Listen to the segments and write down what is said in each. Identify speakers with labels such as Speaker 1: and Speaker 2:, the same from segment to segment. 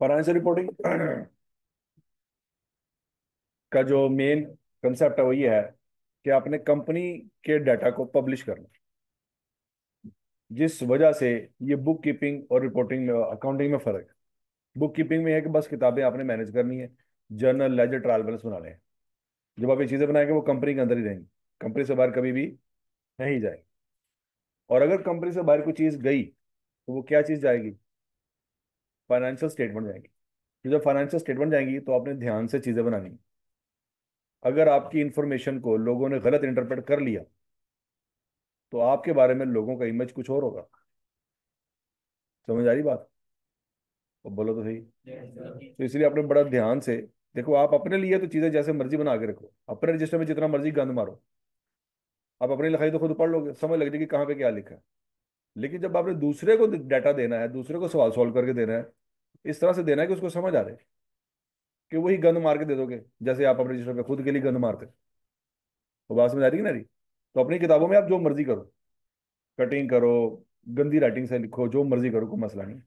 Speaker 1: Financial reporting का जो main concept है वो ये है कि आपने कंपनी के डाटा को पब्लिश करना, जिस वजह से ये बुक कीपिंग और रिपोर्टिंग में, अकाउंटिंग में फर्क है। बुक कीपिंग में है कि बस किताबें आपने मैनेज करनी है, जर्नल लेजर ट्रायल बैलेंस बनाने हैं। जब आप ये चीजें बनाएंगे वो कंपनी के अंदर ही रहेंगी, कंपनी से बाहर कभी भी नहीं जाएगी। और अगर कंपनी से बाहर कोई चीज गई तो वो क्या चीज जाएगी? फाइनेंशियल स्टेटमेंट जाएगी। तो जब फाइनेंशियल स्टेटमेंट जाएंगी तो आपने ध्यान से चीजें बनानी है। अगर आपकी इंफॉर्मेशन को लोगों ने गलत इंटरप्रेट कर लिया तो आपके बारे में लोगों का इमेज कुछ और होगा। समझ आ रही बात? तो बोलो तो सही। तो इसलिए आपने बड़ा ध्यान से देखो। आप अपने लिए तो चीजें जैसे मर्जी बना के रखो, अपने रजिस्टर में जितना मर्जी गंद मारो, आप अपनी लिखाई तो खुद पढ़ लोगे, समझ लग जाएगी कहाँ पे क्या लिखा है। लेकिन जब आपने दूसरे को डाटा देना है, दूसरे को सवाल सॉल्व करके देना है, इस तरह से देना है कि उसको समझ आ रहे, कि वही गंद मार के दे दोगे जैसे आप अपने रजिस्टर पे खुद के लिए गंद मारते। तो बात समझ आ रही है ना रही? तो अपनी किताबों में आप जो मर्जी करो, कटिंग करो, गंदी राइटिंग से लिखो, जो मर्जी करो, कोई मसला नहीं।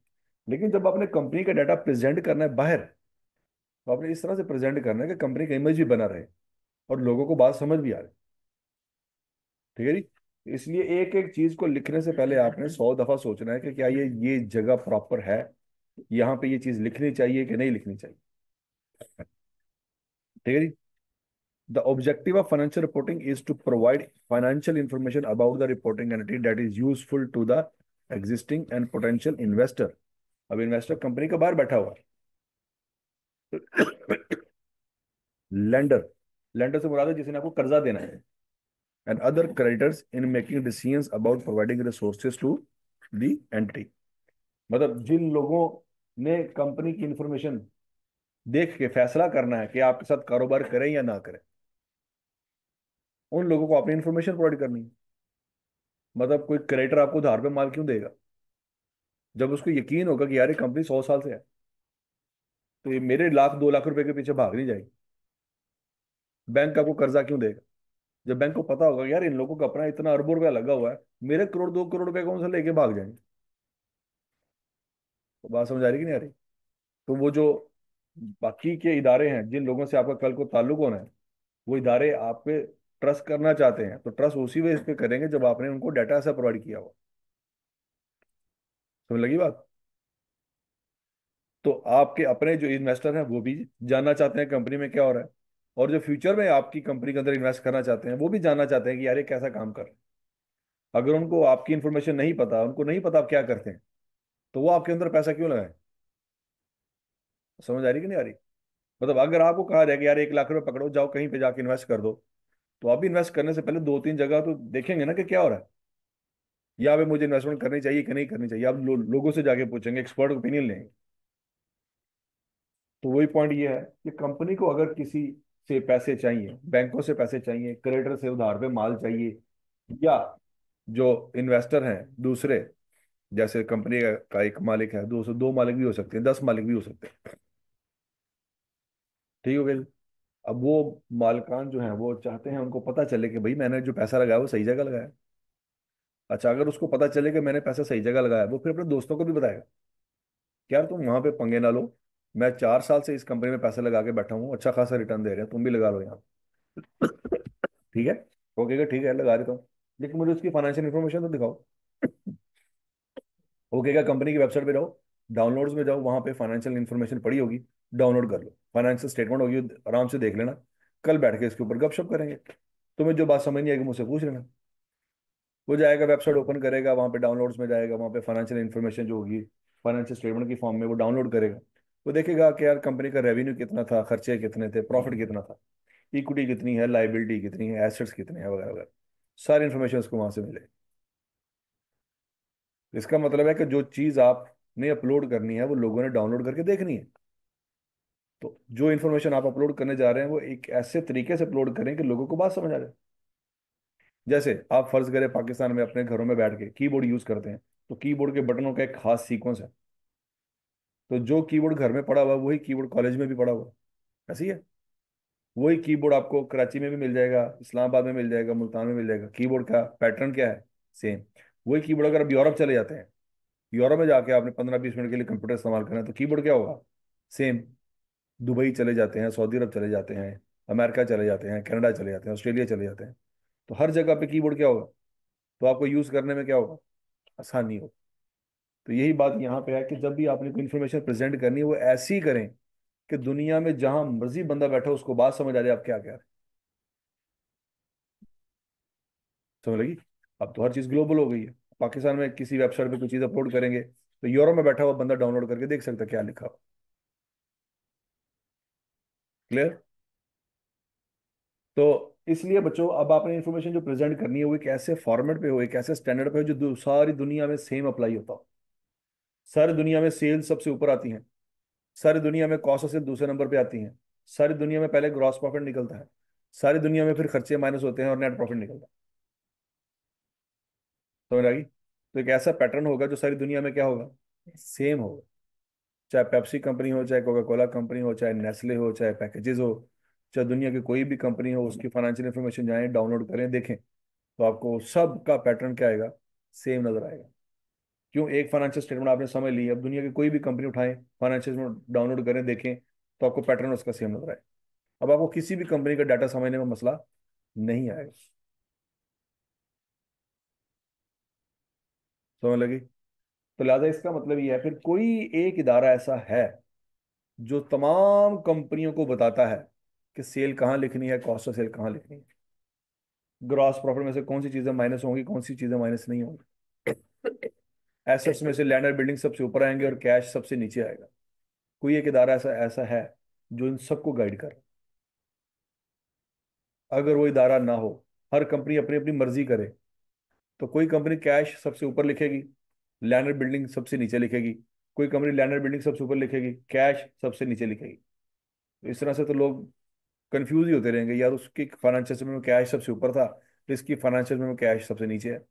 Speaker 1: लेकिन जब आपने कंपनी का डाटा प्रेजेंट करना है बाहर, तो आपने इस तरह से प्रेजेंट करना है कि कंपनी का इमेज भी बना रहे और लोगों को बात समझ भी आ रही। ठीक है जी? इसलिए एक एक चीज को लिखने से पहले आपने 100 दफा सोचना है कि क्या ये जगह प्रॉपर है, यहाँ पे ये चीज लिखनी चाहिए कि नहीं लिखनी चाहिए। ठीक है जी? The objective of financial reporting is to provide financial information about the reporting entity that is useful to the existing and potential investor. अब इन्वेस्टर कंपनी के बाहर बैठा हुआ है। लेंडर, लेंडर से मुराद है जिसने आपको कर्जा देना है। And other creditors in making decisions about providing resources to the entity. मतलब जिन लोगों ने कंपनी की इंफॉर्मेशन देख के फैसला करना है कि आपके साथ कारोबार करें या ना करें, उन लोगों को अपनी इंफॉर्मेशन प्रोवाइड करनी है। मतलब कोई क्रेडिटर आपको उधार पे माल क्यों देगा? जब उसको यकीन होगा कि यार ये कंपनी 100 साल से है, तो ये मेरे 1 लाख 2 लाख रुपए के पीछे भाग नहीं जाएगी। बैंक आपको कर्जा क्यों देगा? जब बैंक को पता होगा यार इन लोगों का अपना इतना अरबों रुपया लगा हुआ है, मेरे करोड़ 2 करोड़ रुपए कौन सा लेके भाग जाएंगे। तो बात समझ आ रही कि नहीं आ रही? तो वो जो बाकी के इदारे हैं जिन लोगों से आपका कल को ताल्लुक होना है, वो इदारे आप पे ट्रस्ट करना चाहते हैं, तो ट्रस्ट उसी वे पे करेंगे जब आपने उनको डाटा ऐसा प्रोवाइड किया हो। समझ लगी बात? तो आपके अपने जो इन्वेस्टर हैं वो भी जानना चाहते हैं कंपनी में क्या हो रहा है, और जो फ्यूचर में आपकी कंपनी के अंदर इन्वेस्ट करना चाहते हैं वो भी जानना चाहते हैं कि यार ये कैसा काम कर रहे हैं। अगर उनको आपकी इन्फॉर्मेशन नहीं पता, उनको नहीं पता आप क्या करते हैं, तो वो आपके अंदर पैसा क्यों लगाए? समझ आ रही कि नहीं आ रही? मतलब अगर आपको कहा जाए कि यार 1 लाख रुपए पकड़ो, जाओ कहीं पे जाके इन्वेस्ट कर दो, तो आप भी इन्वेस्ट करने से पहले 2 3 जगह तो देखेंगे ना कि क्या हो रहा है। या पे मुझे इन्वेस्टमेंट करनी चाहिए कि नहीं करनी चाहिए, आप लोगों से जाके पूछेंगे, एक्सपर्ट ओपिनियन लेंगे। तो वही पॉइंट ये है कि कंपनी को अगर किसी से पैसे चाहिए, बैंकों से पैसे चाहिए, क्रेडिटर से उधार पे माल चाहिए, या जो इन्वेस्टर हैं दूसरे, जैसे कंपनी का एक मालिक है, 2 मालिक भी हो सकते हैं, 10 मालिक भी हो सकते हैं। ठीक हो गया? अब वो मालिकान जो हैं वो चाहते हैं उनको पता चले कि भाई मैंने जो पैसा लगाया वो सही जगह लगाया। अच्छा, अगर उसको पता चले कि मैंने पैसा सही जगह लगाया, वो फिर अपने दोस्तों को भी बताएगा कि यार तुम वहां पे पंगे ना लो, मैं 4 साल से इस कंपनी में पैसे लगा के बैठा हूँ, अच्छा खासा रिटर्न दे रहे हैं, तुम भी लगा लो यहाँ। ठीक है? वो कहेगा ठीक है लगा देता हूँ, लेकिन मुझे उसकी फाइनेंशियल इन्फॉर्मेशन तो दिखाओ। वो कहेगा कंपनी की वेबसाइट पे जाओ, डाउनलोड्स में जाओ, वहां पे फाइनेंशियल इन्फॉर्मेशन पड़ी होगी, डाउनलोड कर लो, फाइनेंशियल स्टेटमेंट होगी, आराम से देख लेना। कल बैठ के इसके ऊपर गपशप करेंगे। तुम्हें जो बात समझ नहीं आएगी मुझसे पूछ लेना। वो जाएगा, वेबसाइट ओपन करेगा, वहां पे डाउनलोड्स में जाएगा, वहां पे फाइनेंशियल इन्फॉर्मेशन जो होगी फाइनेंशियल स्टेटमेंट की फॉर्म में वो डाउनलोड करेगा। वो देखेगा कि यार कंपनी का रेवेन्यू कितना था, खर्चे कितने थे, प्रॉफिट कितना था, इक्विटी कितनी है, लाइबिलिटी कितनी है, एसेट्स कितने हैं, वगैरह वगैरह। सारी इन्फॉर्मेशन उसको वहां से मिलेगी। इसका मतलब है कि जो चीज आपने अपलोड करनी है वो लोगों ने डाउनलोड करके देखनी है। तो जो इन्फॉर्मेशन आप अपलोड करने जा रहे हैं वो एक ऐसे तरीके से अपलोड करें कि लोगों को बात समझ आ जाए। जैसे आप फर्ज करें पाकिस्तान में अपने घरों में बैठ के कीबोर्ड यूज करते हैं, तो कीबोर्ड के बटनों का एक खास सीक्वेंस है। तो जो कीबोर्ड घर में पड़ा हुआ है वही कीबोर्ड कॉलेज में भी पड़ा हुआ है। ऐसी है? वही कीबोर्ड आपको कराची में भी मिल जाएगा, इस्लामाबाद में मिल जाएगा, मुल्तान में मिल जाएगा। कीबोर्ड का पैटर्न क्या है? सेम। वही कीबोर्ड अगर आप यूरोप चले जाते हैं, यूरोप में जाके आपने 15-20 मिनट के लिए कंप्यूटर इस्तेमाल करना है तो कीबोर्ड क्या होगा? सेम। दुबई चले जाते हैं, सऊदी अरब चले जाते हैं, अमेरिका चले जाते हैं, कनाडा चले जाते हैं, ऑस्ट्रेलिया चले जाते हैं, तो हर जगह पे कीबोर्ड क्या होगा? तो आपको यूज करने में क्या होगा? आसानी हो। तो यही बात यहाँ पे है कि जब भी आपने कोई इन्फॉर्मेशन प्रेजेंट करनी है वो ऐसी ही करें कि दुनिया में जहां मर्जी बंदा बैठा हो उसको बात समझ आ जाए आप क्या कह रहे हैं। समझ लगी? अब तो हर चीज ग्लोबल हो गई है। पाकिस्तान में किसी वेबसाइट पे कोई चीज अपलोड करेंगे तो यूरोप में बैठा हुआ बंदा डाउनलोड करके देख सकता है क्या लिखा हो। क्लियर? तो इसलिए बच्चों अब आपने इन्फॉर्मेशन जो प्रेजेंट करनी है वो एक ऐसे फॉर्मेट पे हो, एक ऐसे स्टैंडर्ड पे हो जो सारी दुनिया में सेम अप्लाई होता हो। सारी दुनिया में सेल्स सबसे ऊपर आती हैं, सारी दुनिया में कॉस्ट से दूसरे नंबर पे आती हैं, सारी दुनिया में पहले ग्रॉस प्रॉफिट निकलता है, सारी दुनिया में फिर खर्चे माइनस होते हैं और नेट प्रॉफिट निकलता है। समझ आ गई? तो एक ऐसा पैटर्न होगा जो सारी दुनिया में क्या होगा? सेम होगा। चाहे पेप्सी कंपनी हो, चाहे कोका कोला कंपनी हो, चाहे नेस्ले हो, चाहे पैकेजेस हो, चाहे दुनिया की कोई भी कंपनी हो, उसकी फाइनेंशियल इन्फॉर्मेशन जाएं डाउनलोड करें देखें तो आपको सबका पैटर्न क्या आएगा? सेम नजर आएगा। क्यों? एक फाइनेंशियल स्टेटमेंट आपने समझ ली, अब दुनिया की कोई भी कंपनी उठाएं, फाइनेंशियल डाउनलोड करें देखें तो आपको पैटर्न उसका सेम नजर आएगा। अब आपको किसी भी कंपनी का डाटा समझने में मसला नहीं आएगा। समझ लगी? तो लिहाजा इसका मतलब ये है फिर कोई एक इदारा ऐसा है जो तमाम कंपनियों को बताता है कि सेल कहाँ लिखनी है, कॉस्ट ऑफ सेल कहाँ लिखनी है, ग्रॉस प्रॉफिट में से कौन सी चीजें माइनस होंगी, कौन सी चीजें माइनस नहीं होंगी, एसेट्स में से लैंड और बिल्डिंग सबसे ऊपर आएंगे और कैश सबसे नीचे आएगा। कोई एक इदारा ऐसा ऐसा है जो इन सबको गाइड कर। अगर वो इदारा ना हो, हर कंपनी अपनी अपनी मर्जी करे, तो कोई कंपनी कैश सबसे ऊपर लिखेगी, लैंड और बिल्डिंग सबसे नीचे लिखेगी, कोई कंपनी लैंड और बिल्डिंग सबसे ऊपर लिखेगी, कैश सबसे नीचे लिखेगी। तो इस तरह से तो लोग कंफ्यूज ही होते रहेंगे, यार उसकी फाइनेंशियल स्टेटमेंट में कैश सबसे ऊपर था, इसकी फाइनेंशियल में कैश सबसे नीचे है।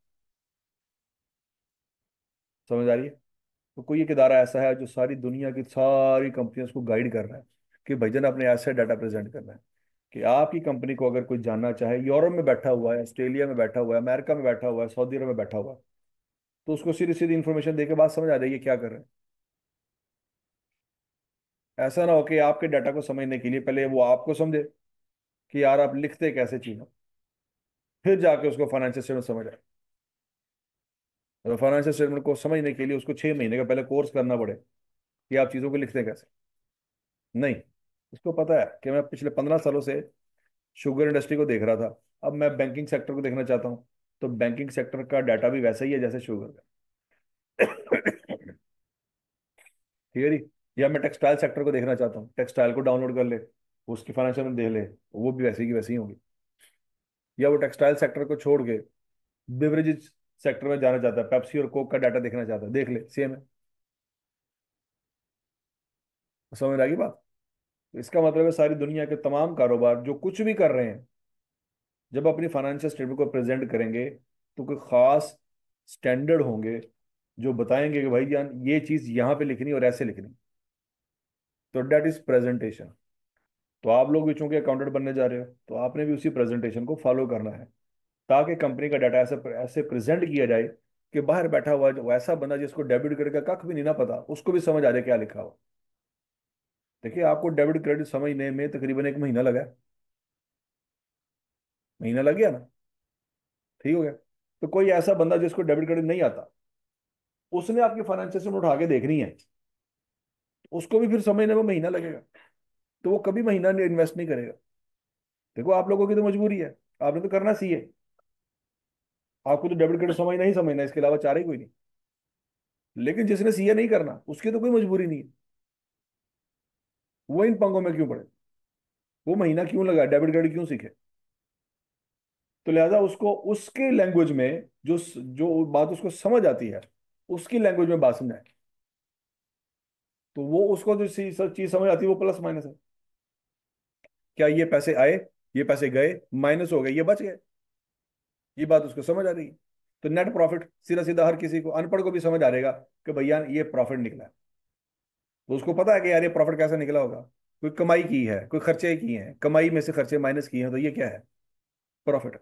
Speaker 1: समझ आ रही है? तो कोई एक इदारा ऐसा है जो सारी दुनिया की सारी कंपनियों को गाइड कर रहा है कि भाईजान अपने ऐसे डाटा प्रेजेंट करना है कि आपकी कंपनी को अगर कोई जानना चाहे, यूरोप में बैठा हुआ है, ऑस्ट्रेलिया में बैठा हुआ है, अमेरिका में बैठा हुआ है, सऊदी अरब में बैठा हुआ है, तो उसको सीधी सीधी इन्फॉर्मेशन देके बात समझ आ जाएगी क्या कर रहे हैं। ऐसा ना हो कि आपके डाटा को समझने के लिए पहले वो आपको समझे कि यार आप लिखते कैसे चीज़ हो, फिर जाके उसको फाइनेंशियल स्टेटमेंट समझ आए। तो फाइनेंशियल स्टेटमेंट को समझने के लिए उसको 6 महीने का पहले कोर्स करना पड़े कि आप चीज़ों को लिखते कैसे। नहीं, उसको पता है कि मैं पिछले 15 सालों से शुगर इंडस्ट्री को देख रहा था, अब मैं बैंकिंग सेक्टर को देखना चाहता हूँ, तो बैंकिंग सेक्टर का डाटा भी वैसा ही है जैसे शुगर का। ठीक है जी? या मैं टेक्सटाइल सेक्टर को देखना चाहता हूँ, टेक्सटाइल को डाउनलोड कर ले, उसकी फाइनेंशियल में देख ले, वो भी वैसी की वैसी ही होगी। या वो टेक्सटाइल सेक्टर को छोड़ के बेवरेजेस सेक्टर में जाना चाहता है, पेप्सी और कोक का डाटा देखना चाहता है, देख ले सेम है। समझ आ गई बात? तो इसका मतलब है सारी दुनिया के तमाम कारोबार जो कुछ भी कर रहे हैं, जब अपनी फाइनेंशियल स्टेटमेंट को प्रेजेंट करेंगे तो कोई खास स्टैंडर्ड होंगे जो बताएंगे कि भाई जान ये चीज यहाँ पे लिखनी और ऐसे लिखनी। तो डेट इज प्रेजेंटेशन। तो आप लोग भी चूंकि अकाउंटेंट बनने जा रहे हो तो आपने भी उसी प्रेजेंटेशन को फॉलो करना है ताकि कंपनी का डाटा ऐसे ऐसे प्रेजेंट किया जाए कि बाहर बैठा हुआ जो ऐसा बंदा जिसको डेबिट क्रेडिट का कख भी नहीं ना पता उसको भी समझ आ जाए क्या लिखा हो। देखिए आपको डेबिट क्रेडिट समझने में तकरीबन 1 महीना लगा है। महीना लग गया ना? ठीक हो गया। तो कोई ऐसा बंदा जिसको डेबिट क्रेडिट नहीं आता, उसने आपकी फाइनेंशियल स्टेटमेंट उठा के देखनी है, उसको भी फिर समझने में महीना लगेगा, तो वो कभी महीना इन्वेस्ट नहीं करेगा। देखो आप लोगों की तो मजबूरी है, आपने तो करना सीए, आपको तो डेबिट क्रेडिट समझना ही समझना है, इसके अलावा चारा ही कोई नहीं। लेकिन जिसने सीए नहीं करना उसकी तो कोई मजबूरी नहीं है, वो इन पंगों में क्यों पड़े, वो महीना क्यों लगा, डेबिट क्रेडिट क्यों सीखे। तो लिहाजा उसको उसके लैंग्वेज में जो जो बात उसको समझ आती है उसकी लैंग्वेज में बात समझाए, तो वो उसको जो सब चीज समझ आती है वो प्लस माइनस है। क्या ये पैसे आए, ये पैसे गए, माइनस हो गए, ये बच गए, ये बात उसको समझ आ रही है। तो नेट प्रॉफिट सीधा सीधा हर किसी को अनपढ़ को भी समझ आ रहेगा कि भैया ये प्रॉफिट निकला है। तो उसको पता है कि यार ये प्रॉफिट कैसे निकला होगा, कोई कमाई की है, कोई खर्चे किए हैं, कमाई में से खर्चे माइनस किए हैं, तो ये क्या है? प्रॉफिट।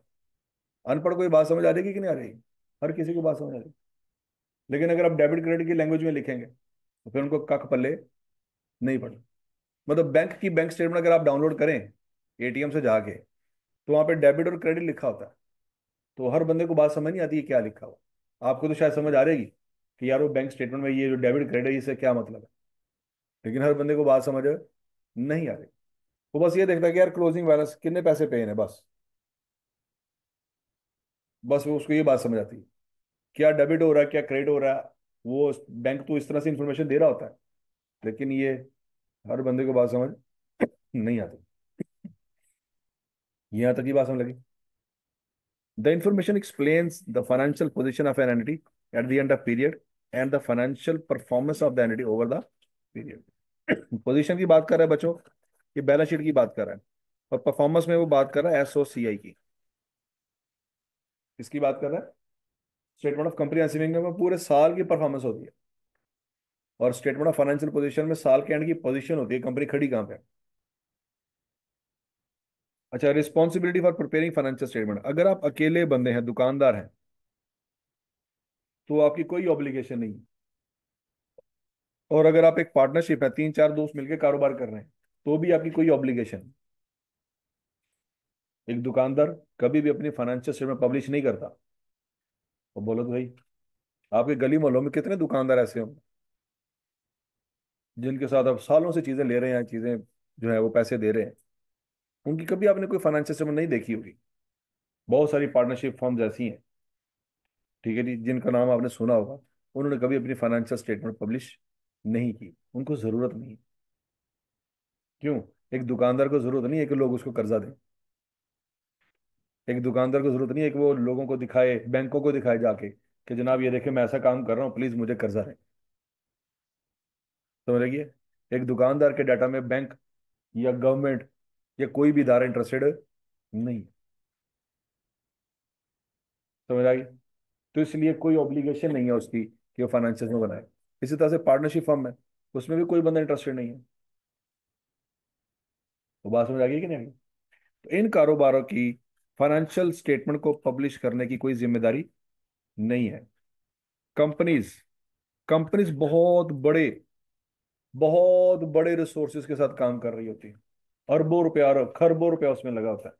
Speaker 1: अनपढ़ को ये बात समझ आ रही कि नहीं आ रही? हर किसी को बात समझ आ रही है। लेकिन अगर आप डेबिट क्रेडिट की लैंग्वेज में लिखेंगे तो फिर उनको कख पल्ले नहीं पड़े। मतलब बैंक की बैंक स्टेटमेंट अगर आप डाउनलोड करें एटीएम से जाके, तो वहां पे डेबिट और क्रेडिट लिखा होता है। तो हर बंदे को बात समझ नहीं आती है क्या लिखा हुआ। आपको तो शायद समझ आ रहेगी कि यार वो बैंक स्टेटमेंट में ये जो डेबिट क्रेडिट है इससे क्या मतलब है, लेकिन हर बंदे को बात समझ नहीं आ रही। वो बस ये देखता है कि यार क्लोजिंग बैलेंस कितने पैसे पे हैं, बस। बस वो उसको ये बात समझ आती है, क्या डेबिट हो रहा है क्या क्रेडिट हो रहा है। वो बैंक तो इस तरह से इंफॉर्मेशन दे रहा होता है, लेकिन ये हर बंदे को बात समझ नहीं आती। यहाँ तक ही बात समझ लगी। The information explains the financial position of an entity at the end of period and the financial performance of the entity over the period. Position की बात कर रहा है बच्चों, ये बैलेंस शीट की बात कर रहा है। और परफॉर्मेंस में वो बात कर रहा है एसओसीआई की। किसकी बात कर रहा है? स्टेटमेंट ऑफ कंप्रिहेंसिव इनकम में पूरे साल की परफॉर्मेंस होती है, और स्टेटमेंट ऑफ फाइनेंशियल पोजीशन में साल के एंड की पोजीशन होती है, कंपनी खड़ी कहाँ पे है। अच्छा, responsibility for preparing financial statement. अगर आप अकेले बंदे हैं, दुकानदार हैं, तो आपकी कोई ऑब्लिगेशन नहीं है। और अगर आप एक पार्टनरशिप है, तीन चार दोस्त मिलकर कारोबार कर रहे हैं, तो भी आपकी कोई ऑब्लिगेशन। एक दुकानदार कभी भी अपनी फाइनेंशियल स्टेटमेंट पब्लिश नहीं करता। और बोलो तो भाई, आपके गली मोहल्लों में कितने दुकानदार ऐसे होंगे जिनके साथ आप सालों से चीजें ले रहे हैं, चीजें जो है वो पैसे दे रहे हैं, उनकी कभी आपने कोई फाइनेंशियल स्टेटमेंट नहीं देखी होगी। बहुत सारी पार्टनरशिप फर्म्स ऐसी हैं, ठीक है जी, जिनका नाम आपने सुना होगा, उन्होंने कभी अपनी फाइनेंशियल स्टेटमेंट पब्लिश नहीं की। उनको जरूरत नहीं। क्यों? एक दुकानदार को जरूरत नहीं है कि लोग उसको कर्जा दें। एक दुकानदार को जरूरत नहीं है कि वो लोगों को दिखाए, बैंकों को दिखाए जाके कि जनाब ये देखे मैं ऐसा काम कर रहा हूँ, प्लीज मुझे कर्जा दें। समझ रहिए, एक दुकानदार के डाटा में बैंक या गवर्नमेंट या कोई भी इदारा इंटरेस्टेड नहीं। समझ आई? तो इसलिए कोई ऑब्लिगेशन नहीं है उसकी कि वो फाइनेंशियल में बनाए। इसी तरह से पार्टनरशिप फर्म है, उसमें भी कोई बंदा इंटरेस्टेड नहीं है। तो बात समझ आ गई कि नहीं आ गई? तो इन कारोबारों की फाइनेंशियल स्टेटमेंट को पब्लिश करने की कोई जिम्मेदारी नहीं है। कंपनीज कंपनीज बहुत बड़े रिसोर्सेज के साथ काम कर रही होती है। अरबों रुपया और खरबों रुपया उसमें लगा होता है।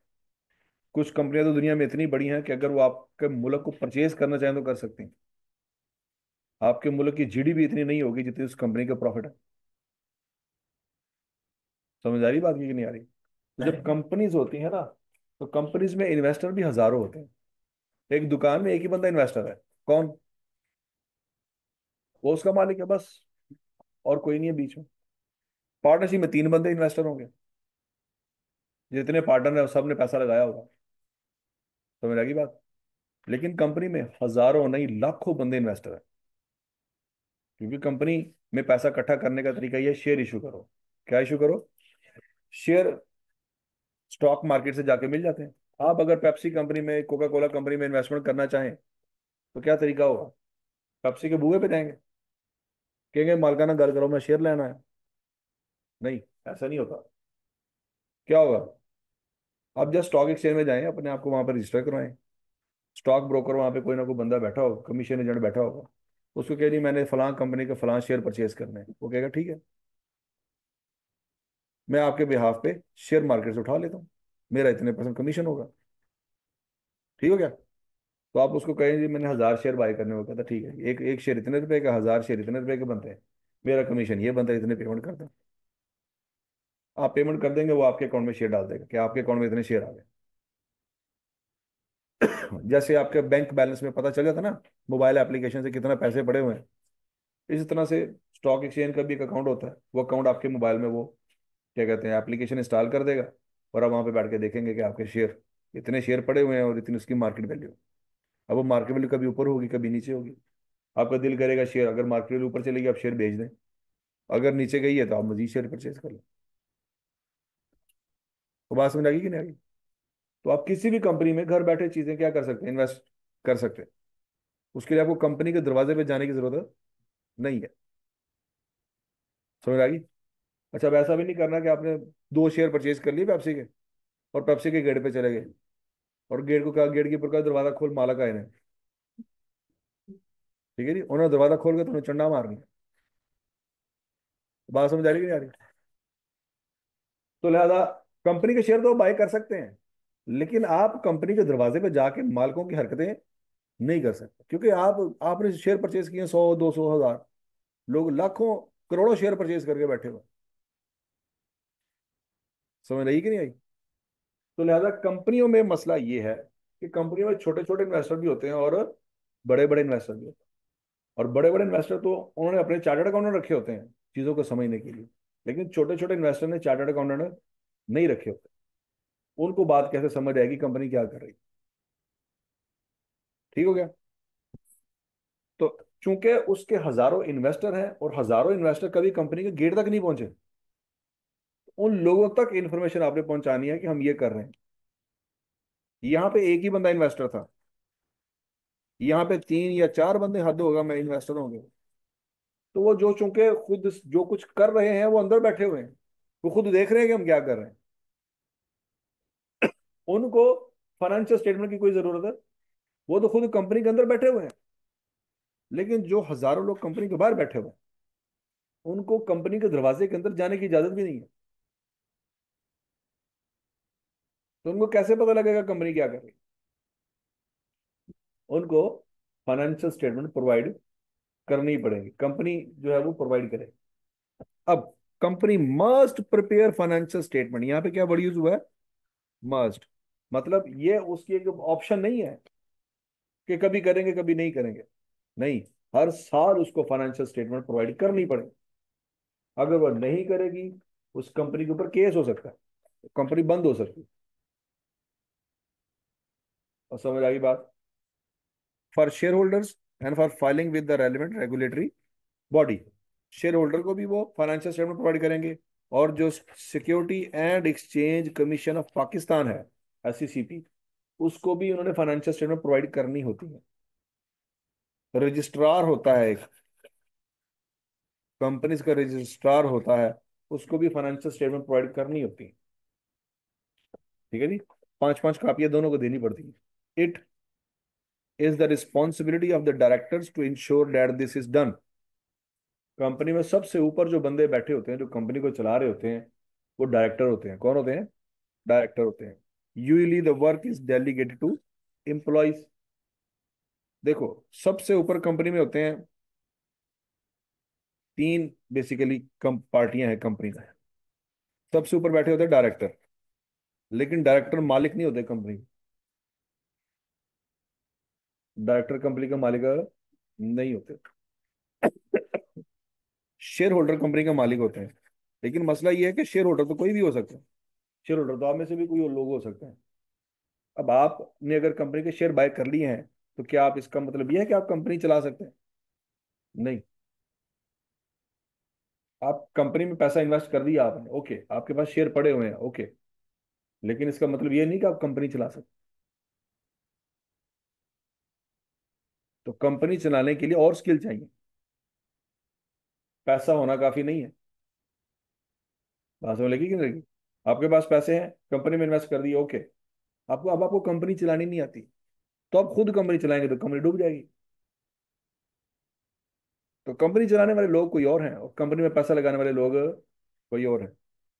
Speaker 1: कुछ कंपनियां तो दुनिया में इतनी बड़ी हैं कि अगर वो आपके मुल्क को परचेज करना चाहें तो कर सकती हैं। आपके मुल्क की जीडीपी इतनी नहीं होगी जितनी उस कंपनी का प्रॉफिट है। समझ आ रही बात की कि नहीं आ रही? तो जब कंपनीज होती है ना, तो कंपनीज में इन्वेस्टर भी हजारों होते हैं। एक दुकान में एक ही बंदा इन्वेस्टर है। कौन? वो उसका मालिक है बस, और कोई नहीं है बीच में। पार्टनरशिप में तीन बंदे इन्वेस्टर होंगे, जितने पार्टनर है सब ने पैसा लगाया होगा। समझ आ गई बात? लेकिन कंपनी में हजारों नहीं लाखों बंदे इन्वेस्टर है, क्योंकि कंपनी में पैसा इकट्ठा करने का तरीका ये शेयर इशू करो। क्या इशू करो? शेयर स्टॉक मार्केट से जाके मिल जाते हैं। आप अगर पेप्सी कंपनी में, कोका कोला कंपनी में इन्वेस्टमेंट करना चाहें, तो क्या तरीका होगा? पेप्सी के बुए पे जाएंगे, कहेंगे मालिकाना घर करो, मैं शेयर लेना है। नहीं, ऐसा नहीं होता। क्या होगा? आप जस्ट स्टॉक एक्सचेंज में जाएं, अपने आप को वहां पर रजिस्टर करवाएं। स्टॉक ब्रोकर वहां पे कोई ना कोई बंदा बैठा होगा, कमीशन एजेंट बैठा होगा। उसको कह रही मैंने फलां कंपनी का फलां शेयर परचेज करना है, वो कहेगा ठीक है, मैं आपके बिहाफ पे शेयर मार्केट से उठा लेता हूँ, मेरा इतने परसेंट कमीशन होगा। ठीक हो गया? तो आप उसको कहें जी मैंने 1000 शेयर बाय करने को, कहता ठीक है, एक एक शेयर इतने रुपए का, 1000 शेयर इतने रुपए के बनते हैं, मेरा कमीशन ये बनता है, इतने पेमेंट करता है। आप पेमेंट कर देंगे, वो आपके अकाउंट में शेयर डाल देगा कि आपके अकाउंट में इतने शेयर आ गए। जैसे आपके बैंक बैलेंस में पता चल जाता ना, मोबाइल एप्लीकेशन से कितना पैसे पड़े हुए हैं, इसी तरह से स्टॉक एक्सचेंज का भी एक अकाउंट होता है। वो अकाउंट आपके मोबाइल में वो क्या कहते हैं, एप्लीकेशन इंस्टॉल कर देगा, और आप वहां पे बैठ के देखेंगे कि आपके शेयर, इतने शेयर पड़े हुए हैं और इतनी उसकी मार्केट वैल्यू। अब वो मार्केट वैल्यू कभी ऊपर होगी कभी नीचे होगी। आपका दिल करेगा शेयर, अगर मार्केट वैल्यू ऊपर चलेगी आप शेयर बेच दें, अगर नीचे गई है तो आप मजीद शेयर परचेज कर लें। तो बात समझ आ गई कि नहीं आ गई? तो आप किसी भी कंपनी में घर बैठे चीजें क्या कर सकते हैं, इन्वेस्ट कर सकते हैं। उसके लिए आपको कंपनी के दरवाजे पे जाने की जरूरत नहीं है। समझ आ गई? अच्छा, अब ऐसा भी नहीं करना कि आपने 2 शेयर परचेज कर लिए पेप्सी के, और पेप्सी के गेट पे चले गए, और गेट को कहा, गेट कीपर का दरवाजा खोल, मालक आए ने। ठीक है जी, उन्होंने दरवाजा खोल के तुम्हें चंडा मारनी। बात समझ आ रही है कि नहीं आ रही? तो लिहाजा कंपनी के शेयर तो बाय कर सकते हैं, लेकिन आप कंपनी के दरवाजे पे जाके मालिकों की हरकतें नहीं कर सकते, क्योंकि आपने शेयर परचेज किए 100, 200, 1000, लोग लाखों करोड़ों शेयर परचेज करके बैठे हुए। समझ रही कि नहीं आई? तो लिहाजा कंपनियों में मसला ये है कि कंपनियों में छोटे छोटे इन्वेस्टर भी होते हैं और बड़े बड़े इन्वेस्टर भी होते हैं। और बड़े बड़े इन्वेस्टर तो उन्होंने अपने चार्टर्ड अकाउंटेंट रखे होते हैं चीजों को समझने के लिए, लेकिन छोटे छोटे इन्वेस्टर ने चार्टर्ड अकाउंटेंट नहीं रखे होते। उनको बात कैसे समझ आएगी कंपनी क्या कर रही है? ठीक हो गया? तो चूंकि उसके हजारों इन्वेस्टर हैं और हजारों इन्वेस्टर कभी कंपनी के गेट तक नहीं पहुंचे, उन लोगों तक इंफॉर्मेशन आपने पहुंचानी है कि हम ये कर रहे हैं। यहाँ पे एक ही बंदा इन्वेस्टर था, यहाँ पे 3 या 4 बंदे हद होगा मैं इन्वेस्टर होंगे। तो वो जो चूंकि खुद जो कुछ कर रहे हैं वो अंदर बैठे हुए हैं, वो खुद देख रहे हैं कि हम क्या कर रहे हैं। उनको फाइनेंशियल स्टेटमेंट की कोई जरूरत है? वो तो खुद कंपनी के अंदर बैठे हुए हैं। लेकिन जो हजारों लोग कंपनी के बाहर बैठे हुए हैं, उनको कंपनी के दरवाजे के अंदर जाने की इजाजत भी नहीं है। तो उनको कैसे पता लगेगा कंपनी क्या कर रही है? उनको फाइनेंशियल स्टेटमेंट प्रोवाइड करनी पड़ेगी, कंपनी जो है वो प्रोवाइड करे। अब company must prepare financial statement, यहां पे क्या वर्ड यूज हुआ है? मस्ट। मतलब ये उसकी एक ऑप्शन नहीं है कि कभी करेंगे कभी नहीं करेंगे। नहीं, हर साल उसको फाइनेंशियल स्टेटमेंट प्रोवाइड करनी पड़ेगी। अगर वह नहीं करेगी, उस कंपनी के ऊपर केस हो सकता है, कंपनी बंद हो सकती है। और समझ आ गई बात? For share holders and for filing with the relevant regulatory body, share holder को भी वो फाइनेंशियल स्टेटमेंट प्रोवाइड करेंगे। और जो security and exchange commission of Pakistan है, SECP, उसको भी उन्होंने फाइनेंशियल स्टेटमेंट प्रोवाइड करनी होती है। रजिस्ट्रार होता है एक, कंपनीज का रजिस्ट्रार होता है, उसको भी फाइनेंशियल स्टेटमेंट प्रोवाइड करनी होती है। ठीक है जी? 5 5 कापियां दोनों को देनी पड़ती है। It is the responsibility of the directors to ensure that this is done. Company में सबसे ऊपर जो बंदे बैठे होते हैं, जो कंपनी को चला रहे होते हैं, वो डायरेक्टर होते हैं। कौन होते हैं? डायरेक्टर होते हैं। Usually the work is delegated to employees. देखो, सबसे ऊपर कंपनी में होते हैं 3 बेसिकली कम पार्टियां हैं कंपनी में। सबसे ऊपर बैठे होते हैं डायरेक्टर, लेकिन डायरेक्टर मालिक नहीं होते कंपनी। डायरेक्टर कंपनी का मालिक नहीं होते। शेयर होल्डर कंपनी का मालिक होते हैं। लेकिन मसला ये है कि शेयर होल्डर तो कोई भी हो सकता है। शेयर होल्डर तो आप में से भी कोई और लोग हो सकते हैं। अब आपने अगर कंपनी के शेयर बाय कर लिए हैं, तो क्या आप इसका मतलब यह है कि आप कंपनी चला सकते हैं? नहीं। आप कंपनी में पैसा इन्वेस्ट कर दिया आपने, ओके, आपके पास शेयर पड़े हुए हैं, ओके, लेकिन इसका मतलब ये नहीं कि आप कंपनी चला सकते। तो कंपनी चलाने के लिए और स्किल चाहिए, पैसा होना काफी नहीं है। बात समझ लगी कि नहीं लगी? आपके पास पैसे हैं, कंपनी में इन्वेस्ट कर दिए, ओके, आपको कंपनी चलानी नहीं आती, तो आप खुद कंपनी चलाएंगे तो कंपनी डूब जाएगी। तो कंपनी चलाने वाले लोग कोई और हैं और कंपनी में पैसा लगाने वाले लोग कोई और हैं।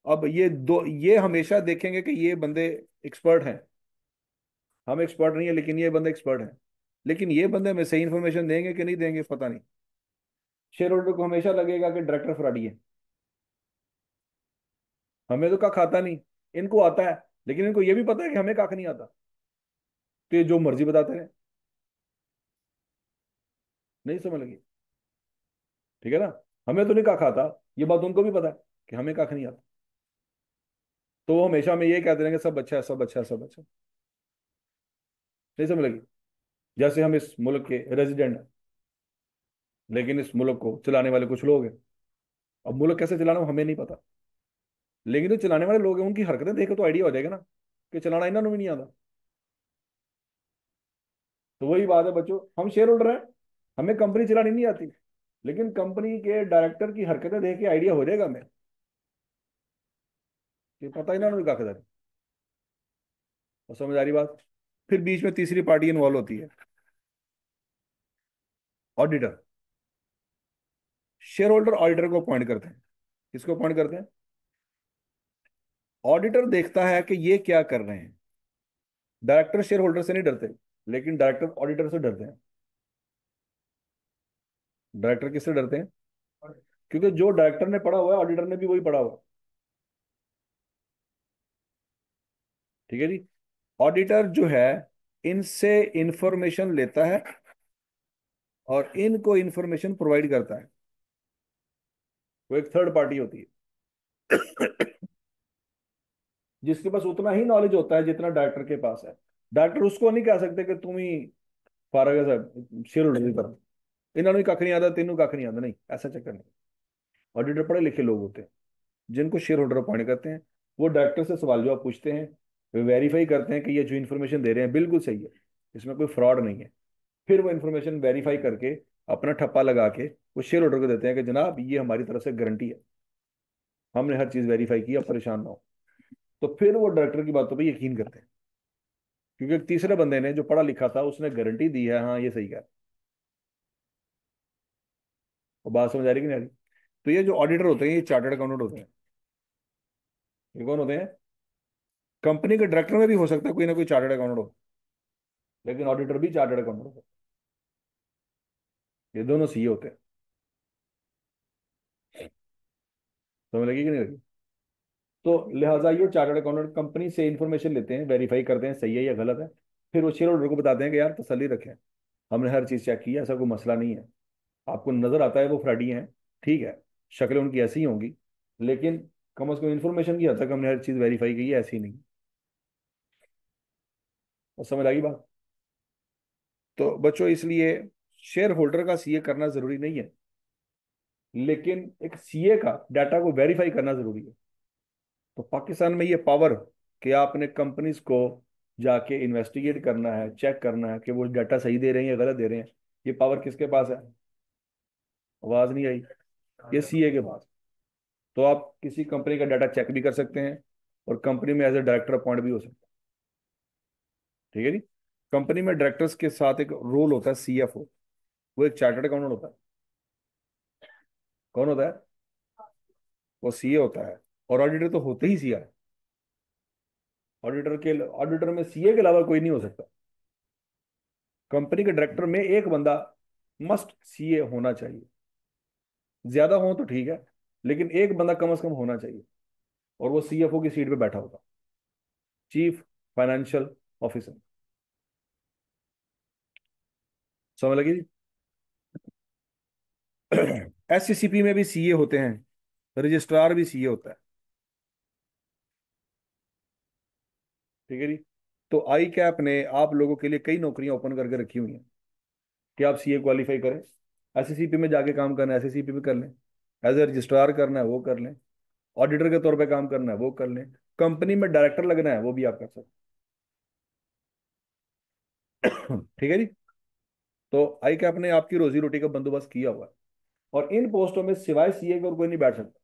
Speaker 1: अब ये हमेशा देखेंगे कि ये बंदे एक्सपर्ट हैं। हम एक्सपर्ट नहीं है, लेकिन ये बंदे एक्सपर्ट हैं। लेकिन ये बंदे हमें सही इन्फॉर्मेशन देंगे कि नहीं देंगे, पता नहीं। शेयर होल्डर को हमेशा लगेगा कि डायरेक्टर फ्रॉडी है। हमें तो कख आता नहीं, इनको आता है, लेकिन इनको ये भी पता है कि हमें कख नहीं आता। तो ये जो मर्जी बताते हैं। नहीं समझ लगी? ठीक है ना? हमें तो नहीं कख आता, ये बात उनको भी पता है कि हमें कख नहीं आता। तो वो हमेशा हमें ये कहते रहेंगे सब अच्छा है, सब अच्छा है, सब अच्छा है। नहीं समझ लगी? जैसे हम इस मुल्क के रेजिडेंट हैं, लेकिन इस मुल्क को चलाने वाले कुछ लोग हैं। अब मुल्क कैसे चलाना वो हमें नहीं पता, लेकिन जो चलाने वाले लोग हैं उनकी हरकतें देख के तो आइडिया हो जाएगा ना कि चलाना इन्होंने भी नहीं आता। तो वही बात है बच्चों, हम शेयर होल्डर हैं, हमें कंपनी चलानी नहीं आती, लेकिन कंपनी के डायरेक्टर की हरकतें देख के आइडिया हो जाएगा हमें कि पता ही ना उन्होंने क्या करा। और समझ आ रही बात? फिर बीच में तीसरी पार्टी इन्वॉल्व होती है, ऑडिटर। शेयर होल्डर ऑडिटर को अपॉइंट करते हैं। किसको अपॉइंट करते हैं? ऑडिटर देखता है कि ये क्या कर रहे हैं। डायरेक्टर शेयर होल्डर से नहीं डरते, लेकिन डायरेक्टर ऑडिटर से डरते हैं। डायरेक्टर किससे डरते हैं? क्योंकि जो डायरेक्टर ने पढ़ा हुआ है, ऑडिटर ने भी वही पढ़ा हुआ है। ठीक है जी। ऑडिटर जो है, इनसे इंफॉर्मेशन लेता है और इनको इंफॉर्मेशन प्रोवाइड करता है। वो एक थर्ड पार्टी होती है जिसके पास उतना ही नॉलेज होता है जितना डायरेक्टर के पास है। डायरेक्टर उसको नहीं कह सकते कि तुम ही फारग है साहब, शेयर होल्डर की तरह, इन्होंने कख नहीं आता, तेनों कख नहीं आता, नहीं, ऐसा चक्कर नहीं। ऑडिटर पढ़े लिखे लोग होते हैं जिनको शेयर होल्डर अपॉइंट करते हैं। वो डायरेक्टर से सवाल जवाब पूछते हैं, वे वेरीफाई करते हैं कि ये जो इन्फॉर्मेशन दे रहे हैं बिल्कुल सही है, इसमें कोई फ्रॉड नहीं है। फिर वो इन्फॉर्मेशन वेरीफाई करके अपना ठप्पा लगा के वो शेयर होल्डर को देते हैं कि जनाब ये हमारी तरफ से गारंटी है, हमने हर चीज वेरीफाई की, अब परेशान ना हो। तो फिर वो डायरेक्टर की बातों पर यकीन करते हैं, क्योंकि एक तीसरे बंदे ने जो पढ़ा लिखा था उसने गारंटी दी है, हाँ ये सही है। और बात समझ आ रही कि नहीं आ रही? तो ये जो ऑडिटर होते हैं, ये चार्टर्ड अकाउंटेंट होते हैं। ये कौन होते हैं? कंपनी के डायरेक्टर में भी हो सकता है कोई ना कोई चार्टर्ड अकाउंटेंट हो, लेकिन ऑडिटर भी चार्टर्ड अकाउंटेंट होता है। ये दोनों सीए होते हैं। समझ लगी कि नहीं लगी? तो लिहाजा ये चार्टर्ड अकाउंटेंट कंपनी से इंफॉर्मेशन लेते हैं, वेरीफाई करते हैं सही है या गलत है। फिर वो शेयर होल्डर को बताते हैं कि यार तसल्ली रखें, हमने हर चीज चेक की है, ऐसा कोई मसला नहीं है। आपको नजर आता है वो फ्रॉडी हैं, ठीक है, शक्लें उनकी ऐसी ही होंगी, लेकिन कम से कम इंफॉर्मेशन की हद तक हमने हर चीज वेरीफाई की है, ऐसी नहीं। और समझ आ गई बात? तो बच्चों, इसलिए शेयर होल्डर का सीए करना जरूरी नहीं है, लेकिन एक सीए का डाटा को वेरीफाई करना जरूरी है। तो पाकिस्तान में ये पावर कि आपने कंपनीज को जाके इन्वेस्टिगेट करना है, चेक करना है कि वो डाटा सही दे रहे हैं या गलत दे रहे हैं, ये पावर किसके पास है? आवाज नहीं आई? ये सीए के पास। तो आप किसी कंपनी का डाटा चेक भी कर सकते हैं और कंपनी में एज ए डायरेक्टर अपॉइंट भी हो सकते हैं। ठीक है जी। कंपनी में डायरेक्टर्स के साथ एक रोल होता है सीएफओ, वो एक चार्टर्ड अकाउंटेंट होता है। कौन होता है? वो सीए होता है। और ऑडिटर तो होते ही सीए है। ऑडिटर में सीए के अलावा कोई नहीं हो सकता। कंपनी के डायरेक्टर में एक बंदा मस्ट सीए होना चाहिए। ज्यादा हो तो ठीक है, लेकिन एक बंदा कम से कम होना चाहिए, और वो सीएफओ की सीट पे बैठा होगा, चीफ फाइनेंशियल ऑफिसर। समझ लगी जी? एससीसीपी में भी सीए होते हैं, रजिस्ट्रार भी सीए होता है। ठीक है जी। तो आई कैप ने आप लोगों के लिए कई नौकरियां ओपन करके रखी हुई हैं कि आप सीए क्वालिफाई करें, एससीसीपी में जाके काम करना है एससीसीपी में कर लें, एज ए रजिस्ट्रार करना है वो कर लें, ऑडिटर के तौर पे काम करना है वो कर लें, कंपनी में डायरेक्टर लगना है वो भी आप कर सकते हैं। ठीक है जी। तो आई कैप ने आपकी रोजी रोटी का बंदोबस्त किया हुआ है, और इन पोस्टों में सिवाय सीए के और कोई नहीं बैठ सकता।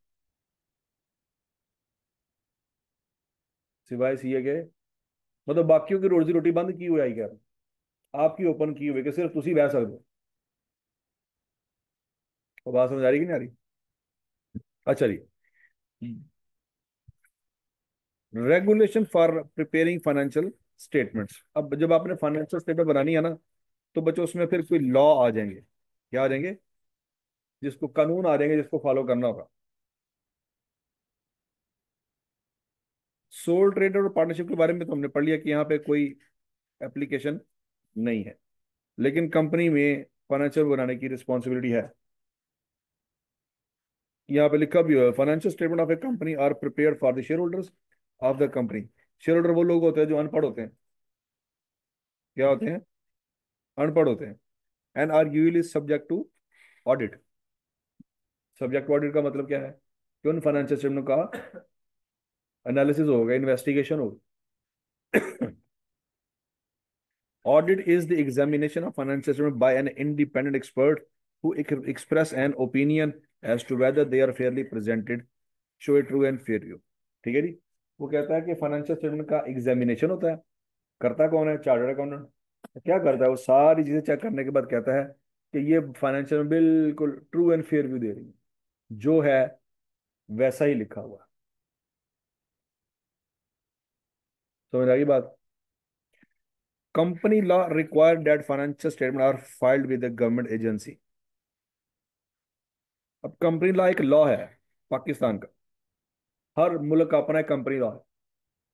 Speaker 1: सिवाय सीए के, मतलब बाकियों की रोजी रोटी बंद की हुई आई कैप, आपकी ओपन की हुई कि सिर्फ तुसी बह सकते हो। तो बात समझ आ रही कि नहीं आ रही? अच्छा जी। Regulation for preparing financial statements. अब जब आपने फाइनेंशियल स्टेटमेंट बनानी है ना, तो बच्चों उसमें फिर कोई लॉ आ जाएंगे। क्या आ जाएंगे? जिसको कानून आ जाएंगे, जिसको फॉलो करना होगा। सोल ट्रेडर और पार्टनरशिप के बारे में तो हमने पढ़ लिया कि यहाँ पे कोई एप्लीकेशन नहीं है, लेकिन कंपनी में फाइनेंशियल बनाने की रिस्पॉन्सिबिलिटी है। यहाँ पे लिखा भी हुआ है, financial statement of a company are prepared for the shareholders of the company. Shareholder वो लोग होते हैं जो अनपढ़ होते हैं। क्या होते हैं? अनपढ़ होते हैं। And are usually subject to audit. Subject to audit का मतलब क्या है? कि उन फाइनेंशियल स्टेटमेंट का एनालिसिस होगा, इन्वेस्टिगेशन होगा। Audit is the examination of financial statement by an independent expert who express an opinion as to whether they are fairly presented, show a true and fair view। ठीक है जी। वो कहता है कि financial statement का examination होता है। करता कौन है? Chartered accountant. क्या करता है? वो सारी चीजें चेक करने के बाद कहता है कि ये फाइनेंशियल में बिल्कुल ट्रू एंड फेयर व्यू दे रही है, जो है वैसा ही लिखा हुआ है। समझ आ गई बात? Company law require that financial statement are filed with the government agency. अब कंपनी लॉ एक लॉ है पाकिस्तान का। हर मुल्क का अपना एक कंपनी लॉ है।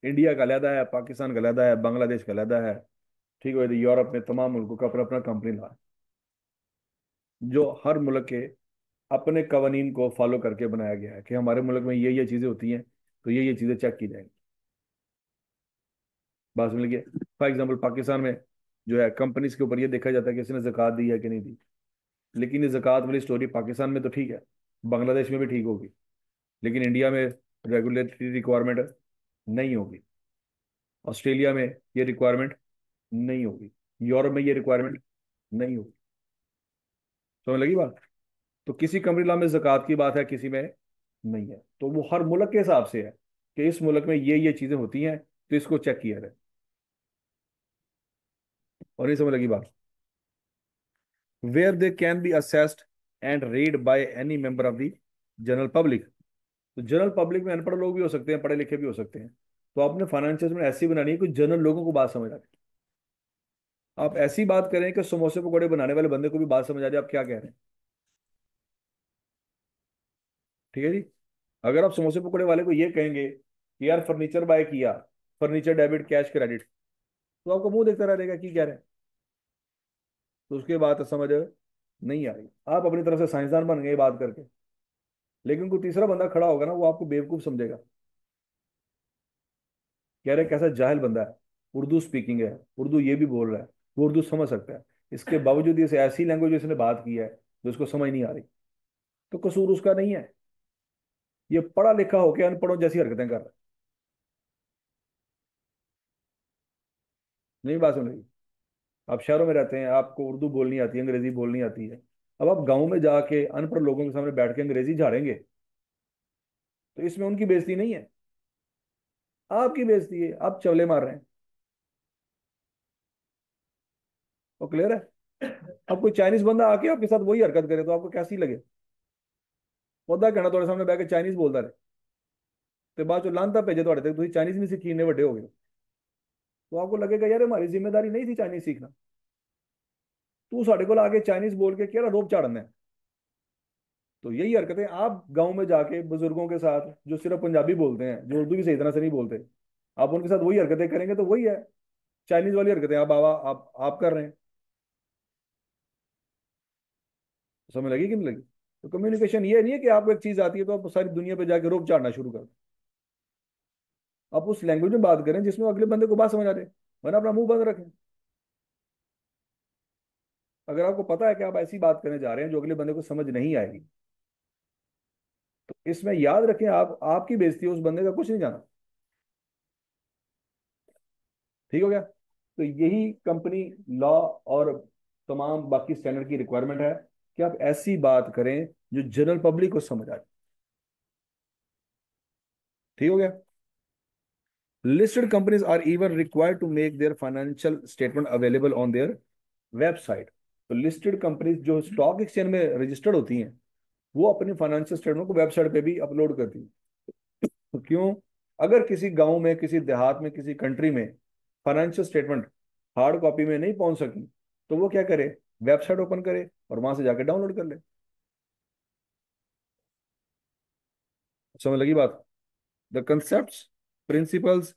Speaker 1: इंडिया का अलहदा है, पाकिस्तान का अलहदा है, बांग्लादेश का अलहदा है। ठीक है, यूरोप में तमाम मुल्कों का अपना अपना कंपनी लॉ है, जो हर मुल्क के अपने कवानीन को फॉलो करके बनाया गया है कि हमारे मुल्क में ये चीजें होती हैं, तो ये चीजें चेक की जाएंगी। बात समझ लीजिए। फॉर एग्जाम्पल पाकिस्तान में जो है कंपनीज के ऊपर ये देखा जाता है कि इसने ज़कात दी है कि नहीं दी। लेकिन ये ज़कात वाली स्टोरी पाकिस्तान में तो ठीक है, बांग्लादेश में भी ठीक होगी, लेकिन इंडिया में रेगुलेटरी रिक्वायरमेंट नहीं होगी। ऑस्ट्रेलिया में ये रिक्वायरमेंट नहीं होगी। यूरोप में ये रिक्वायरमेंट नहीं होगी। समझ लगी बात? तो किसी कंपनी लॉ में ज़कात की बात है, किसी में नहीं है। तो वो हर मुल्क के हिसाब से है कि इस मुल्क में ये चीजें होती हैं, तो इसको चेक किया जाए। और नहीं समझ लगी बात? Where they can be assessed and read by any member of the general public. तो जनरल पब्लिक में अनपढ़ लोग भी हो सकते हैं, पढ़े लिखे भी हो सकते हैं। तो आपने फाइनेंशियल में ऐसी बनानी है कि जनरल लोगों को बात समझ आए। आप ऐसी बात करें कि समोसे पकौड़े बनाने वाले बंदे को भी बात समझ आ जाए आप क्या कह रहे हैं। ठीक है जी। अगर आप समोसे पकौड़े वाले को ये कहेंगे कि यार फर्नीचर बाय किया, फर्नीचर डेबिट कैश क्रेडिट, तो आपको मुंह देखता रहेगा की कह रहे हैं। तो उसके बाद तो समझ नहीं आ रही। आप अपनी तरफ से साइंसदान बन गए बात करके, लेकिन कोई तीसरा बंदा खड़ा होगा ना, वो आपको बेवकूफ समझेगा। कह रहे कैसा जाहिल बंदा है, उर्दू स्पीकिंग है, उर्दू ये भी बोल रहा है, वो उर्दू समझ सकता है, इसके बावजूद इसे ऐसी लैंग्वेज इसने बात की है जो उसको समझ नहीं आ रही। तो कसूर उसका नहीं है, ये पढ़ा लिखा होकर अनपढ़ों जैसी हरकतें कर रहा है। नहीं बात सुन रही? आप शहरों में रहते हैं, आपको उर्दू बोलनी आती है, अंग्रेजी बोलनी आती है। अब आप गाँव में जाके अनपढ़ लोगों के सामने बैठ के अंग्रेजी झाड़ेंगे, तो इसमें उनकी बेइज्जती नहीं है, आपकी बेइज्जती है। आप चवले मार रहे हैं। वो क्लियर है? अब कोई चाइनीज बंदा आके आपके साथ वही हरकत करे तो आपको कैसी लगे? ਉਹਦਾ कहना ਤੁਹਾਡੇ सामने बैठ के चाइनीज बोलता रहे, तो बाद चो लानता भेजे ਤੁਹਾਡੇ ਤੇ, ਤੁਸੀਂ चाइनीज नहीं सीखी, इन्ने ਵੱਡੇ हो गए। तो आपको लगेगा यार हमारी जिम्मेदारी नहीं थी चाइनीज सीखना। तू साढ़े को आके चाइनीज बोल के क्या रोब चाड़ना है? तो यही हरकतें आप गाँव में जाके बुजुर्गों के साथ जो सिर्फ पंजाबी बोलते हैं, जो उर्दू भी सही तरह से नहीं बोलते, आप उनके साथ वही हरकतें करेंगे तो वही है, चाइनीज वाली हरकतें आप बाबा आप कर रहे हैं। समझ लगी कि नहीं लगी? तो कम्युनिकेशन ये नहीं है कि आपको एक चीज आती है तो आप सारी दुनिया पे जाके रोब झाड़ना शुरू कर दो। आप उस लैंग्वेज में बात करें जिसमें अगले बंदे को बात समझ आ जाए, वरना अपना मुंह बंद रखें। अगर आपको पता है कि आप ऐसी बात करने जा रहे हैं जो अगले बंदे को समझ नहीं आएगी, तो इसमें याद रखें आप आपकी बेइज्जती है, उस बंदे का कुछ नहीं जाना। ठीक हो गया? तो यही कंपनी लॉ और तमाम बाकी स्टैंडर्ड की रिक्वायरमेंट है कि आप ऐसी बात करें जो जनरल पब्लिक को समझ आए। ठीक हो गया? Listed companies are even required to make their financial statement available on their website। तो लिस्टेड कंपनीज जो स्टॉक एक्सचेंज में रजिस्टर्ड होती हैं, वो अपनी फाइनेंशियल स्टेटमेंट को वेबसाइट पे भी अपलोड करती हैं। तो क्यों? अगर किसी गांव में, किसी देहात में, किसी कंट्री में फाइनेंशियल स्टेटमेंट हार्ड कॉपी में नहीं पहुंच सकी, तो वो क्या करे? वेबसाइट ओपन करे और वहां से जाके डाउनलोड कर ले। समझ लगी बात? The concept, principles,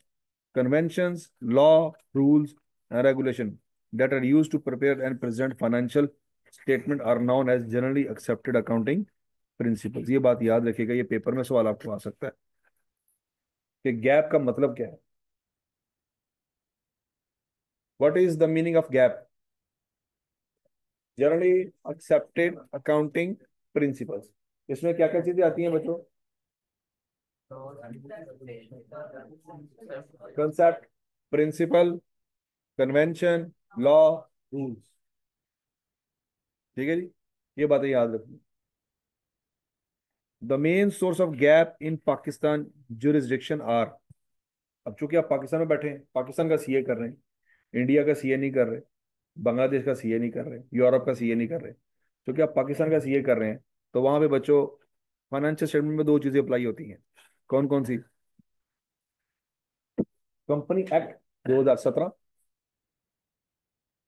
Speaker 1: conventions, law, rules, and regulation that are used to prepare and present financial statement are known as generally accepted accounting principles। ये बात याद रखिएगा, ये पेपर में सवाल आपको आ सकता है कि गैप का मतलब क्या है। What is the meaning of GAAP? Generally accepted accounting principles. इसमें क्या क्या चीजें आती हैं बच्चों? Concept, principle, convention, law, rules. ठीक है जी, ये बातें याद रखनी। The main source of GAAP in Pakistan jurisdiction are. अब चूंकि आप पाकिस्तान में बैठे हैं, पाकिस्तान का सीए कर रहे हैं, इंडिया का सीए नहीं कर रहे, बांग्लादेश का सीए नहीं कर रहे, यूरोप का सीए नहीं कर रहे, क्योंकि आप पाकिस्तान का सीए कर रहे हैं। तो वहां पे बच्चों, फाइनेंशियल स्टेटमेंट में दो चीजें अप्लाई होती हैं। कौन कौन सी? Company act 2017।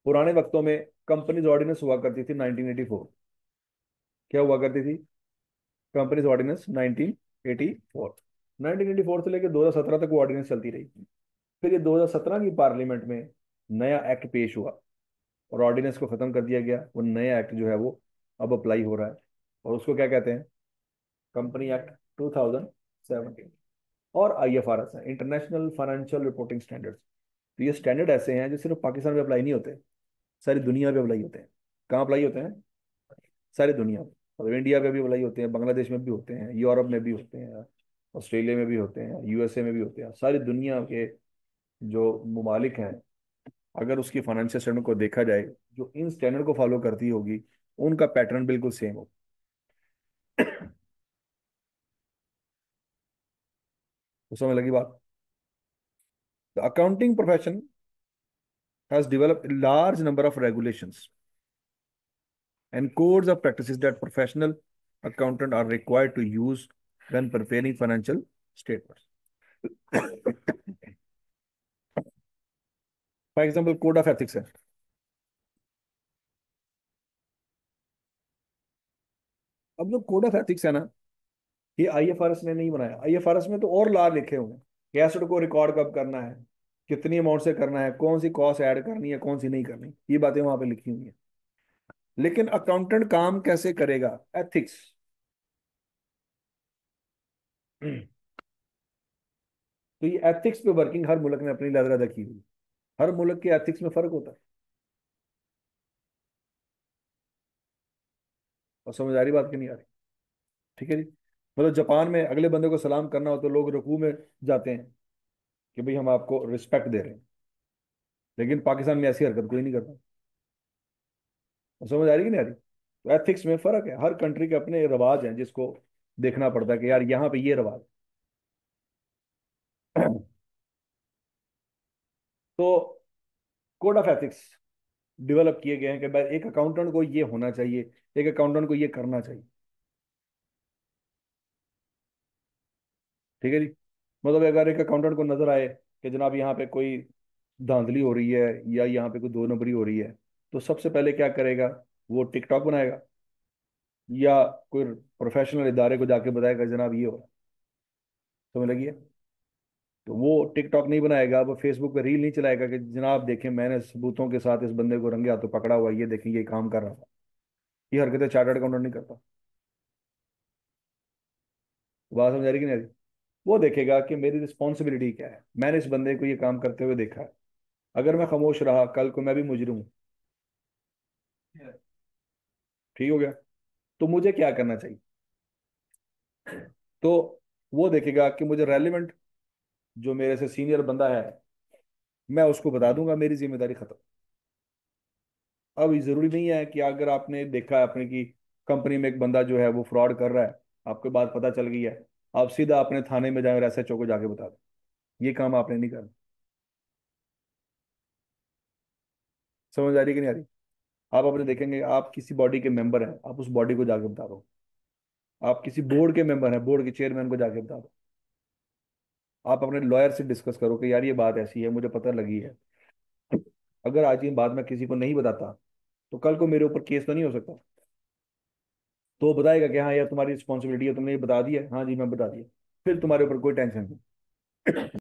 Speaker 1: पुराने वक्तों में कंपनीज ऑर्डिनेंस हुआ करती थी 1984। क्या हुआ करती थी? Companies ordinance 1984। 1984 से लेकर 2017 तक वो ऑर्डिनेंस चलती रही। फिर ये 2017 की पार्लियामेंट में नया एक्ट पेश हुआ और ऑर्डिनेंस को खत्म कर दिया गया। वो नया एक्ट जो है वो अब अप्लाई हो रहा है, और उसको क्या कहते हैं? Company act 2017। और आईएफआरएस है, इंटरनेशनल फाइनेंशियल रिपोर्टिंग स्टैंडर्ड्स। तो ये स्टैंडर्ड ऐसे हैं जो सिर्फ पाकिस्तान में अप्लाई नहीं होते, सारी दुनिया में अप्लाई होते हैं। कहाँ अप्लाई होते हैं? सारी दुनिया में। मतलब इंडिया में भी अप्लाई होते हैं, बांग्लादेश में भी होते हैं, यूरोप में भी होते हैं, ऑस्ट्रेलिया में भी होते हैं, यूएसए में भी होते हैं। सारी दुनिया के जो ममालिक हैं, अगर उसकी फाइनेंशियल स्टैंडर्ड को देखा जाए, जो इन स्टैंडर्ड को फॉलो करती होगी, उनका पैटर्न बिल्कुल सेम हो। तो समझ लगी बात? The accounting profession has developed a large number of regulations and codes of practices that professional accountant are required to use when preparing financial statements. For example code of ethics है। अब जो code of ethics है ना, ये IFRS ने नहीं बनाया। IFRS में तो और लॉ लिखे हुए हैं कि एसेट को रिकॉर्ड कब करना है, कितनी अमाउंट से करना है, कौन सी कॉस्ट ऐड करनी है, कौन सी नहीं करनी, ये बातें वहां पे लिखी हुई हैं। लेकिन अकाउंटेंट काम कैसे करेगा? एथिक्स। तो ये एथिक्स पे वर्किंग हर मुल्क ने अपनी लहरा रखी हुई। हर मुल्क के एथिक्स में फर्क होता है। और समझ आ रही बात कि नहीं आ रही? ठीक है जी। मतलब जापान में अगले बंदे को सलाम करना हो तो लोग रुकू में जाते हैं कि भाई हम आपको रिस्पेक्ट दे रहे हैं। लेकिन पाकिस्तान में ऐसी हरकत कोई नहीं करता। और समझ आ रही कि नहीं आ रही? तो एथिक्स में फर्क है, हर कंट्री के अपने रिवाज हैं जिसको देखना पड़ता है कि यार यहाँ पे ये रिवाज। तो कोड ऑफ एथिक्स डेवलप किए गए हैं कि भाई एक अकाउंटेंट को ये होना चाहिए, एक अकाउंटेंट को ये करना चाहिए। ठीक है जी। मतलब अगर एक अकाउंटेंट को नजर आए कि जनाब यहाँ पे कोई धांधली हो रही है या यहाँ पे कोई दो नंबरी हो रही है, तो सबसे पहले क्या करेगा? वो टिकटॉक बनाएगा या कोई प्रोफेशनल इदारे को जाके बताएगा जनाब ये हो रहा है। समझ लगी है? तो वो टिकटॉक नहीं बनाएगा, वो फेसबुक पे रील नहीं चलाएगा कि जनाब देखें मैंने सबूतों के साथ इस बंदे को रंगे हाथों पकड़ा हुआ है, ये देखें ये काम कर रहा था। ये हरकतें चार्टर्ड अकाउंटेंट नहीं करता। बात समझ आ रही कि नहीं आ रही? वो देखेगा कि मेरी रिस्पॉन्सिबिलिटी क्या है, मैंने इस बंदे को ये काम करते हुए देखा है। अगर मैं खामोश रहा, कल को मैं भी मुजरिम हूँ। ठीक हो गया? तो मुझे क्या करना चाहिए? तो वो देखेगा कि मुझे रेलिवेंट जो मेरे से सीनियर बंदा है, मैं उसको बता दूंगा, मेरी जिम्मेदारी खत्म। अब ये जरूरी नहीं है कि अगर आपने देखा है अपने की कंपनी में एक बंदा जो है वो फ्रॉड कर रहा है, आपके बात पता चल गई है, आप सीधा अपने थाने में जाए और एसएचओ को जाके बता दो। ये काम आपने नहीं करना। समझ आ रही कि नहीं आ रही? आप अपने देखेंगे, आप किसी बॉडी के मेंबर हैं, आप उस बॉडी को जाके बता दो। आप किसी बोर्ड के मेंबर हैं, बोर्ड के चेयरमैन को जाके बता दो। आप अपने लॉयर से डिस्कस करो कि यार ये बात ऐसी है, मुझे पता लगी है। अगर आज ये बात मैं किसी को नहीं बताता, तो कल को मेरे ऊपर केस तो नहीं हो सकता। तो वो बताएगा कि हाँ यार तुम्हारी रिस्पॉन्सिबिलिटी है, तुमने ये बता दिया, हाँ जी मैं बता दिया। फिर तुम्हारे ऊपर कोई टेंशन नहीं।